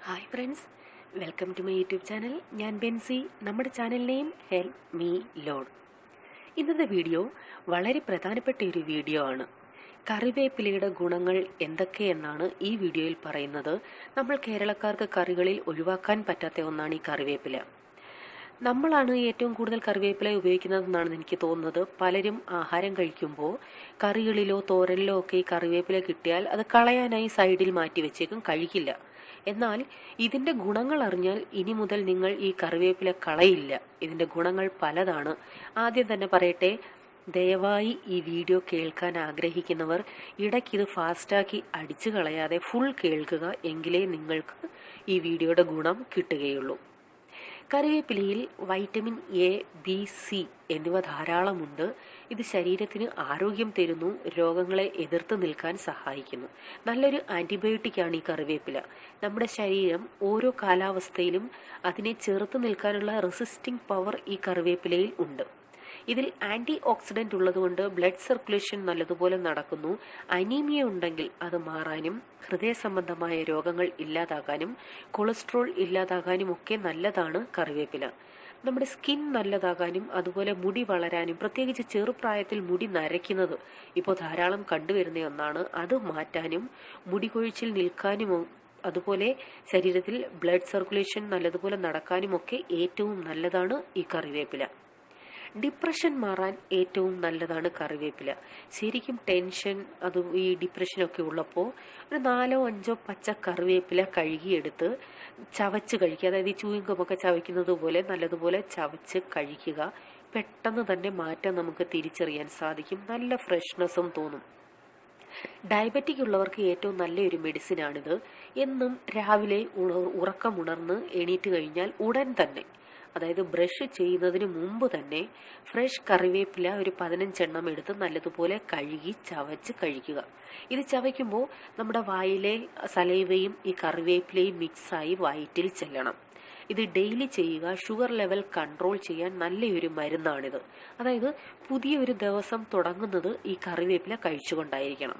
Hi friends, welcome to my YouTube channel. ഞാൻ ബെൻസി. നമ്മുടെ channel name help me lord. ഇന്നത്തെ video വളരെ പ്രധാനപ്പെട്ട ഒരു വീഡിയോ ആണ്. കറിവേപ്പിലയുടെ ഗുണങ്ങൾ എന്തൊക്കെയെന്നാണ് ഈ വീഡിയോയിൽ പറയുന്നത്. നമ്മൾ കേരളക്കാർക്ക് കറികളിൽ ഒഴിവാക്കാൻ പറ്റാത്ത ഒന്നാണ് ഈ കറിവേപ്പില. നമ്മളാണ് ഏറ്റവും കൂടുതൽ കറിവേപ്പില ഉപയോഗിക്കുന്നതെന്നാണ് എനിക്ക് തോന്നുന്നത്. പലരും ആഹാരം കഴിക്കുമ്പോൾ കറികളിലോ തോരനിലോ ഒക്കെ ഈ കറിവേപ്പില കിട്ടിയാൽ അത് കളയാനായി സൈഡിൽ മാറ്റി വെച്ചേക്കും, കഴിക്കില്ല. എന്നാൽ ഇതിന്റെ ഗുണങ്ങൾ അറിഞ്ഞാൽ ഇനി മുതൽ നിങ്ങൾ ഈ കറിവേപ്പില കളയില്ല. ഇതിന്റെ ഗുണങ്ങൾ പലതാണ്. ആദ്യം തന്നെ പറയട്ടെ, ദയവായി ഈ വീഡിയോ കേൾക്കാൻ ആഗ്രഹിക്കുന്നവർ ഇടയ്ക്കിത് ഫാസ്റ്റാക്കി അടിച്ചു കളയാതെ ഫുൾ കേൾക്കുക. എങ്കിലേ നിങ്ങൾക്ക് ഈ വീഡിയോയുടെ ഗുണം കിട്ടുകയുള്ളൂ. കറിവേപ്പിലയിൽ വൈറ്റമിൻ എ, ബി, സി എന്നിവ ധാരാളമുണ്ട്. ഇത് ശരീരത്തിന് ആരോഗ്യം തരുന്നു, രോഗങ്ങളെ എതിർത്ത് നിൽക്കാൻ സഹായിക്കുന്നു. നല്ലൊരു ആന്റിബയോട്ടിക്കാണ് ഈ കറിവേപ്പില. നമ്മുടെ ശരീരം ഓരോ കാലാവസ്ഥയിലും അതിനെ ചെറുത്ത് നിൽക്കാനുള്ള റെസിസ്റ്റിംഗ് പവർ ഈ കറിവേപ്പിലയിൽ ഉണ്ട്. ഇതിൽ ആന്റി ഓക്സിഡന്റ് ഉള്ളതുകൊണ്ട് ബ്ലഡ് സർക്കുലേഷൻ നല്ലതുപോലെ നടക്കുന്നു. അനീമിയ ഉണ്ടെങ്കിൽ അത് മാറാനും ഹൃദയ സംബന്ധമായ രോഗങ്ങൾ ഇല്ലാതാകാനും കൊളസ്ട്രോൾ ഇല്ലാതാകാനും ഒക്കെ നല്ലതാണ് കറിവേപ്പില. നമ്മുടെ സ്കിൻ നല്ലതാകാനും അതുപോലെ മുടി വളരാനും, പ്രത്യേകിച്ച് ചെറുപ്രായത്തിൽ മുടി നരയ്ക്കുന്നത് ഇപ്പോൾ ധാരാളം കണ്ടുവരുന്ന ഒന്നാണ്. അത് മാറ്റാനും മുടി കൊഴിച്ചിൽ നിൽക്കാനും അതുപോലെ ശരീരത്തിൽ ബ്ലഡ് സർക്കുലേഷൻ നല്ലതുപോലെ നടക്കാനുമൊക്കെ ഏറ്റവും നല്ലതാണ് ഈ കറിവേപ്പില. ഡിപ്രഷൻ മാറാൻ ഏറ്റവും നല്ലതാണ് കറിവേപ്പില. ശരിക്കും ടെൻഷൻ ഈ ഡിപ്രഷനൊക്കെ ഉള്ളപ്പോൾ ഒരു 4-5 പച്ച കറിവേപ്പില കഴുകിയെടുത്ത് ചവച്ച് കഴിക്കുക. അതായത് ഈ ചൂയിങ്കമൊക്കെ ചവയ്ക്കുന്നത് പോലെ നല്ലതുപോലെ ചവച്ച് കഴിക്കുക. പെട്ടെന്ന് തന്നെ മാറ്റം നമുക്ക് തിരിച്ചറിയാൻ സാധിക്കും. നല്ല ഫ്രഷ്നെസ്സും തോന്നും. ഡയബറ്റിക് ഉള്ളവർക്ക് ഏറ്റവും നല്ലൊരു മെഡിസിനാണിത്. എന്നും രാവിലെ ഉറക്കമുണർന്ന് എണീറ്റ് കഴിഞ്ഞാൽ ഉടൻ തന്നെ, അതായത് ബ്രഷ് ചെയ്യുന്നതിന് മുമ്പ് തന്നെ ഫ്രഷ് കറിവേപ്പില ഒരു 15 എണ്ണം എടുത്ത് നല്ലതുപോലെ കഴുകി ചവച്ച് കഴിക്കുക. ഇത് ചവയ്ക്കുമ്പോൾ നമ്മുടെ വായിലെ സലൈവയും ഈ കറിവേപ്പിലയും മിക്സായി വയറ്റിൽ ചെല്ലണം. ഇത് ഡെയിലി ചെയ്യുക. ഷുഗർ ലെവൽ കൺട്രോൾ ചെയ്യാൻ നല്ലൊരു മരുന്നാണിത്. അതായത് പുതിയൊരു ദിവസം തുടങ്ങുന്നത് ഈ കറിവേപ്പില കഴിച്ചുകൊണ്ടായിരിക്കണം.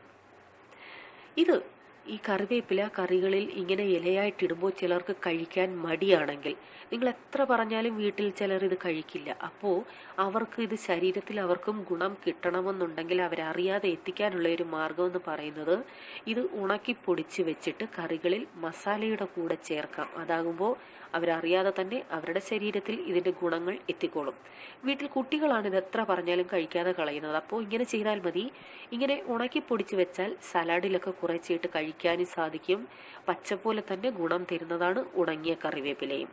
ഈ കറിവേപ്പില കറികളിൽ ഇങ്ങനെ ഇലയായിട്ടിടുമ്പോൾ ചിലർക്ക് കഴിക്കാൻ മടിയാണെങ്കിൽ, നിങ്ങൾ എത്ര പറഞ്ഞാലും വീട്ടിൽ ചിലർ ഇത് കഴിക്കില്ല. അപ്പോൾ അവർക്ക് ഇത് ശരീരത്തിൽ അവർക്കും ഗുണം കിട്ടണമെന്നുണ്ടെങ്കിൽ അവരറിയാതെ എത്തിക്കാനുള്ള ഒരു മാർഗം എന്ന് പറയുന്നത് ഇത് ഉണക്കി പൊടിച്ച് വെച്ചിട്ട് കറികളിൽ മസാലയുടെ കൂടെ ചേർക്കാം. അതാകുമ്പോൾ അവരറിയാതെ തന്നെ അവരുടെ ശരീരത്തിൽ ഇതിന്റെ ഗുണങ്ങൾ എത്തിക്കോളും. വീട്ടിൽ കുട്ടികളാണ് ഇത് എത്ര പറഞ്ഞാലും കഴിക്കാതെ കളയുന്നത്. അപ്പോൾ ഇങ്ങനെ ചെയ്താൽ മതി. ഇങ്ങനെ ഉണക്കി പൊടിച്ച് വെച്ചാൽ സലാഡിലൊക്കെ കുറച്ചിട്ട് കഴിക്കാനും സാധിക്കും. പച്ചപോലെ തന്നെ ഗുണം തരുന്നതാണ് ഉണങ്ങിയ കറിവേപ്പിലയും.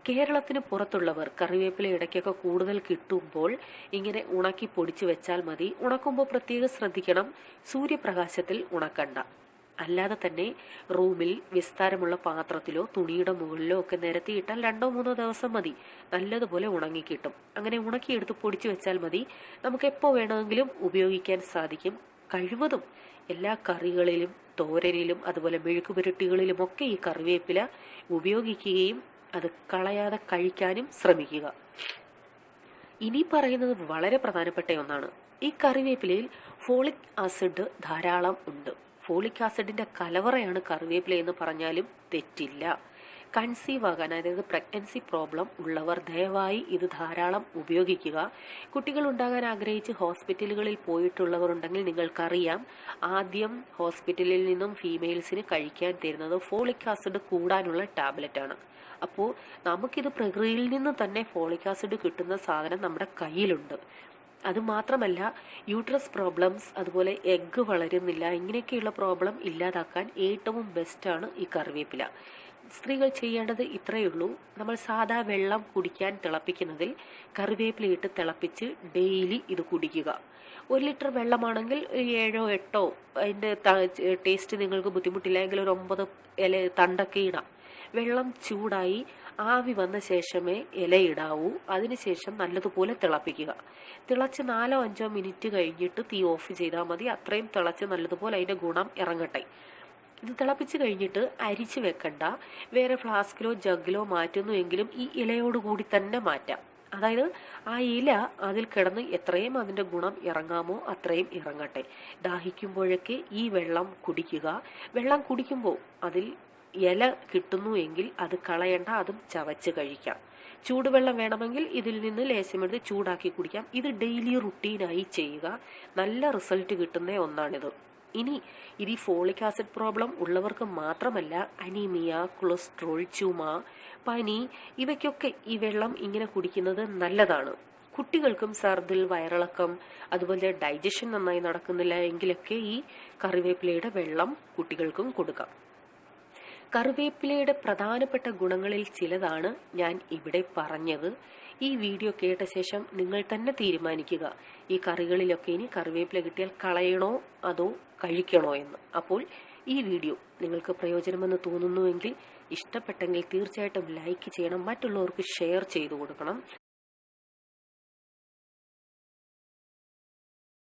കേരളത്തിന് പുറത്തുള്ളവർ കറിവേപ്പില ഇടയ്ക്കൊക്കെ കൂടുതൽ കിട്ടുമ്പോൾ ഇങ്ങനെ ഉണക്കി പൊടിച്ചു വെച്ചാൽ മതി. ഉണക്കുമ്പോൾ പ്രത്യേകം ശ്രദ്ധിക്കണം, സൂര്യപ്രകാശത്തിൽ ഉണക്കണ്ട. അല്ലാതെ തന്നെ റൂമിൽ വിസ്താരമുള്ള പാത്രത്തിലോ തുണിയുടെ മുകളിലോ ഒക്കെ നിരത്തിയിട്ടാൽ 2-3 ദിവസം മതി. നല്ലതുപോലെ ഉണങ്ങിക്കിട്ടും. അങ്ങനെ ഉണക്കിയെടുത്ത് പൊടിച്ചു വെച്ചാൽ മതി. നമുക്ക് എപ്പോൾ വേണമെങ്കിലും ഉപയോഗിക്കാൻ സാധിക്കും. കഴിവതും എല്ലാ കറികളിലും തോരനിലും അതുപോലെ മെഴുക്കുപുരട്ടികളിലും ഒക്കെ ഈ കറിവേപ്പില ഉപയോഗിക്കുകയും അത് കളയാതെ കഴിക്കാനും ശ്രമിക്കുക. ഇനി പറയുന്നത് വളരെ പ്രധാനപ്പെട്ട ഒന്നാണ്. ഈ കറിവേപ്പിലയിൽ ഫോളിക് ആസിഡ് ധാരാളം ഉണ്ട്. ഫോളിക് ആസിഡിന്റെ കലവറയാണ് കറിവേപ്പില എന്ന് പറഞ്ഞാലും തെറ്റില്ല. കൺസീവ് ആകാൻ, അതായത് പ്രഗ്നൻസി പ്രോബ്ലം ഉള്ളവർ ദയവായി ഇത് ധാരാളം ഉപയോഗിക്കുക. കുട്ടികൾ ഉണ്ടാകാൻ ആഗ്രഹിച്ച് ഹോസ്പിറ്റലുകളിൽ പോയിട്ടുള്ളവർ ഉണ്ടെങ്കിൽ നിങ്ങൾക്കറിയാം, ആദ്യം ഹോസ്പിറ്റലിൽ നിന്നും ഫീമെയിൽസിന് കഴിക്കാൻ തരുന്നത് ഫോളിക് ആസിഡ് കൂടാനുള്ള ടാബ്ലറ്റ് ആണ്. അപ്പോൾ നമുക്കിത് പ്രകൃതിയിൽ നിന്ന് തന്നെ ഫോളിക് ആസിഡ് കിട്ടുന്ന സാധനം നമ്മുടെ കയ്യിലുണ്ട്. അതുമാത്രമല്ല, യൂട്രസ് പ്രോബ്ലംസ്, അതുപോലെ എഗ്ഗ് വളരുന്നില്ല, ഇങ്ങനെയൊക്കെയുള്ള പ്രോബ്ലം ഇല്ലാതാക്കാൻ ഏറ്റവും ബെസ്റ്റാണ് ഈ കറിവേപ്പില. സ്ത്രീകൾ ചെയ്യേണ്ടത് ഇത്രയേ ഉള്ളൂ. നമ്മൾ സാധാ വെള്ളം കുടിക്കാൻ തിളപ്പിക്കുന്നതിൽ കറിവേപ്പില ഇട്ട് തിളപ്പിച്ച് ഡെയിലി ഇത് കുടിക്കുക. 1 ലിറ്റർ വെള്ളമാണെങ്കിൽ 7-8, അതിൻ്റെ ടേസ്റ്റ് നിങ്ങൾക്ക് ബുദ്ധിമുട്ടില്ലെങ്കിൽ ഒരു 9 ഇല തണ്ടൊക്കെ ഇടാം. വെള്ളം ചൂടായി ആവി വന്ന ശേഷമേ ഇലയിടാവൂ. അതിനുശേഷം നല്ലതുപോലെ തിളപ്പിക്കുക. തിളച്ച് 4-5 മിനിറ്റ് കഴിഞ്ഞിട്ട് തീ ഓഫ് ചെയ്താൽ മതി. അത്രയും തിളച്ച് നല്ലതുപോലെ അതിന്റെ ഗുണം ഇറങ്ങട്ടെ. ഇത് തിളപ്പിച്ച് കഴിഞ്ഞിട്ട് അരിച്ചു വെക്കണ്ട. വേറെ ഫ്ലാസ്കിലോ ജഗ്ഗിലോ മാറ്റുന്നുവെങ്കിലും ഈ ഇലയോടുകൂടി തന്നെ മാറ്റാം. അതായത് ആ ഇല അതിൽ കിടന്ന് എത്രയും അതിന്റെ ഗുണം ഇറങ്ങാമോ അത്രയും ഇറങ്ങട്ടെ. ദാഹിക്കുമ്പോഴൊക്കെ ഈ വെള്ളം കുടിക്കുക. വെള്ളം കുടിക്കുമ്പോൾ അതിൽ ഇല കിട്ടുന്നു എങ്കിൽ അത് കളയണ്ട, അതും ചവച്ച് കഴിക്കാം. ചൂടുവെള്ളം വേണമെങ്കിൽ ഇതിൽ നിന്ന് ലേശമെടുത്ത് ചൂടാക്കി കുടിക്കാം. ഇത് ഡെയിലി റുട്ടീനായി ചെയ്യുക. നല്ല റിസൾട്ട് കിട്ടുന്ന ഒന്നാണിത്. ഇനി ഇത് ഈ ഫോളിക് ആസിഡ് പ്രോബ്ലം ഉള്ളവർക്ക് മാത്രമല്ല, അനീമിയ, കൊളസ്ട്രോൾ, ചുമ, പനി ഇവയ്ക്കൊക്കെ ഈ വെള്ളം ഇങ്ങനെ കുടിക്കുന്നത് നല്ലതാണ്. കുട്ടികൾക്കും ഛർദിൽ, വയറിളക്കം, അതുപോലെ ഡൈജഷൻ നന്നായി നടക്കുന്നില്ല എങ്കിലൊക്കെ ഈ കറിവേപ്പിലയുടെ വെള്ളം കുട്ടികൾക്കും കൊടുക്കാം. കറിവേപ്പിലയുടെ പ്രധാനപ്പെട്ട ഗുണങ്ങളിൽ ചിലതാണ് ഞാൻ ഇവിടെ പറഞ്ഞത്. ഈ വീഡിയോ കേട്ട ശേഷം നിങ്ങൾ തന്നെ തീരുമാനിക്കുക, ഈ കറികളിലൊക്കെ ഇനി കറിവേപ്പില കിട്ടിയാൽ കളയണോ അതോ കഴിക്കണോ എന്ന്. അപ്പോൾ ഈ വീഡിയോ നിങ്ങൾക്ക് പ്രയോജനമെന്ന് തോന്നുന്നുവെങ്കിൽ, ഇഷ്ടപ്പെട്ടെങ്കിൽ തീർച്ചയായിട്ടും ലൈക്ക് ചെയ്യണം, മറ്റുള്ളവർക്ക് ഷെയർ ചെയ്തു കൊടുക്കണം.